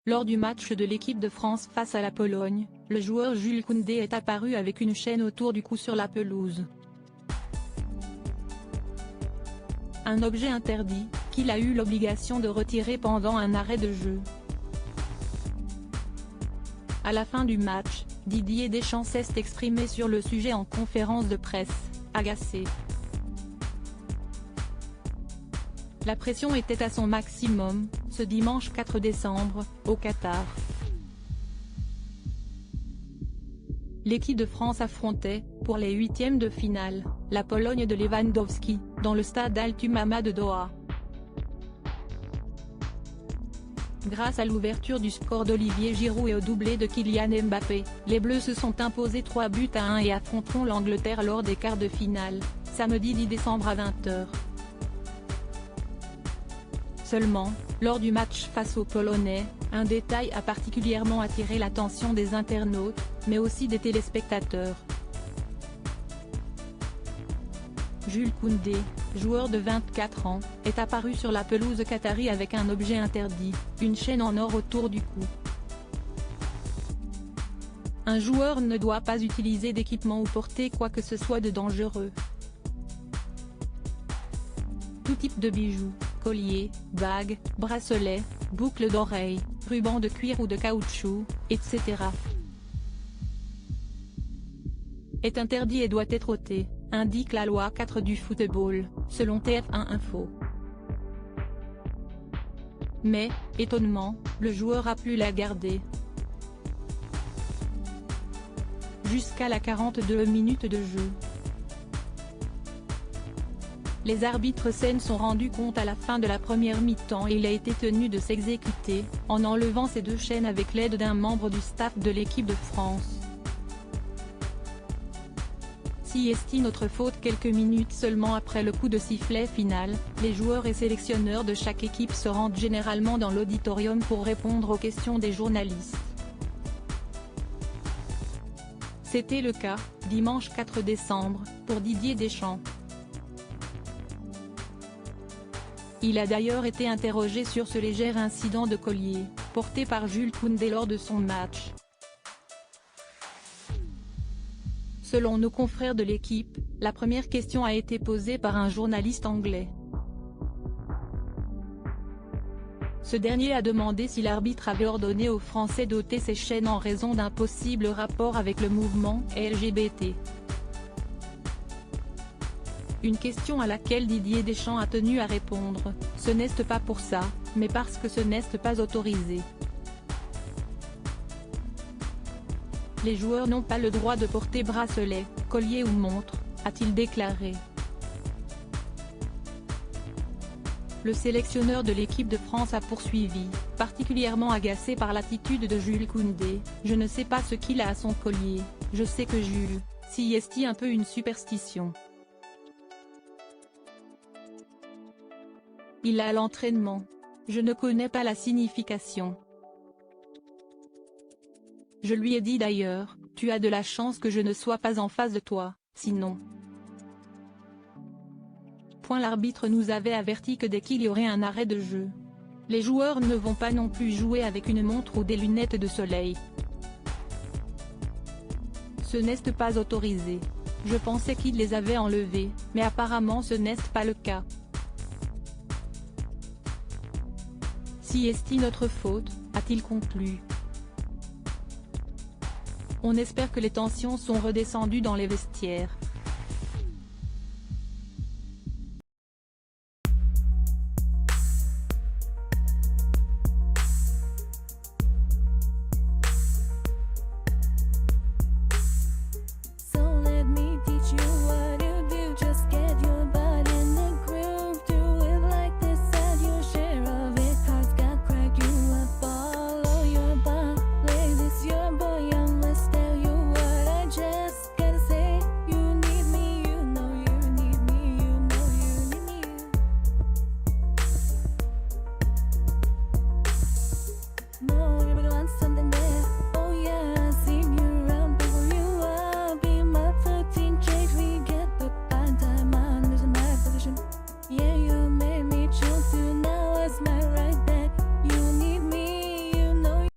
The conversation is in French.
Lors du match de l'équipe de France face à la Pologne, le joueur Jules Koundé est apparu avec une chaîne autour du cou sur la pelouse. Un objet interdit, qu'il a eu l'obligation de retirer pendant un arrêt de jeu. À la fin du match, Didier Deschamps s'est exprimé sur le sujet en conférence de presse, agacé. La pression était à son maximum, ce dimanche 4 décembre, au Qatar. L'équipe de France affrontait, pour les huitièmes de finale, la Pologne de Lewandowski, dans le stade Al-Thumama de Doha. Grâce à l'ouverture du score d'Olivier Giroud et au doublé de Kylian Mbappé, les Bleus se sont imposés 3-1 et affronteront l'Angleterre lors des quarts de finale, samedi 10 décembre à 20h. Seulement, lors du match face aux Polonais, un détail a particulièrement attiré l'attention des internautes, mais aussi des téléspectateurs. Jules Koundé, joueur de 24 ans, est apparu sur la pelouse qatari avec un objet interdit, une chaîne en or autour du cou. Un joueur ne doit pas utiliser d'équipement ou porter quoi que ce soit de dangereux. Tout type de bijoux, colliers, bagues, bracelets, boucles d'oreilles, rubans de cuir ou de caoutchouc, etc. est interdit et doit être ôté, indique la loi 4 du football, selon TF1 Info. Mais, étonnement, le joueur a pu la garder. Jusqu'à la 42e minute de jeu. Les arbitres s'en sont rendus compte à la fin de la première mi-temps et il a été tenu de s'exécuter, en enlevant ses deux chaînes avec l'aide d'un membre du staff de l'équipe de France. Si est notre faute quelques minutes seulement après le coup de sifflet final, les joueurs et sélectionneurs de chaque équipe se rendent généralement dans l'auditorium pour répondre aux questions des journalistes. C'était le cas, dimanche 4 décembre, pour Didier Deschamps. Il a d'ailleurs été interrogé sur ce léger incident de collier, porté par Jules Koundé lors de son match. Selon nos confrères de l'équipe, la première question a été posée par un journaliste anglais. Ce dernier a demandé si l'arbitre avait ordonné aux Français d'ôter ces chaînes en raison d'un possible rapport avec le mouvement LGBT. Une question à laquelle Didier Deschamps a tenu à répondre, ce n'est pas pour ça, mais parce que ce n'est pas autorisé. Les joueurs n'ont pas le droit de porter bracelet, collier ou montre, a-t-il déclaré. Le sélectionneur de l'équipe de France a poursuivi, particulièrement agacé par l'attitude de Jules Koundé, « Je ne sais pas ce qu'il a à son collier, je sais que Jules, si est un peu une superstition. Il a l'entraînement. Je ne connais pas la signification. Je lui ai dit d'ailleurs, tu as de la chance que je ne sois pas en face de toi, sinon. » L'arbitre nous avait averti que dès qu'il y aurait un arrêt de jeu, les joueurs ne vont pas non plus jouer avec une montre ou des lunettes de soleil. Ce n'est pas autorisé. Je pensais qu'il les avait enlevés, mais apparemment ce n'est pas le cas. Si est notre faute, a-t-il conclu. On espère que les tensions sont redescendues dans les vestiaires.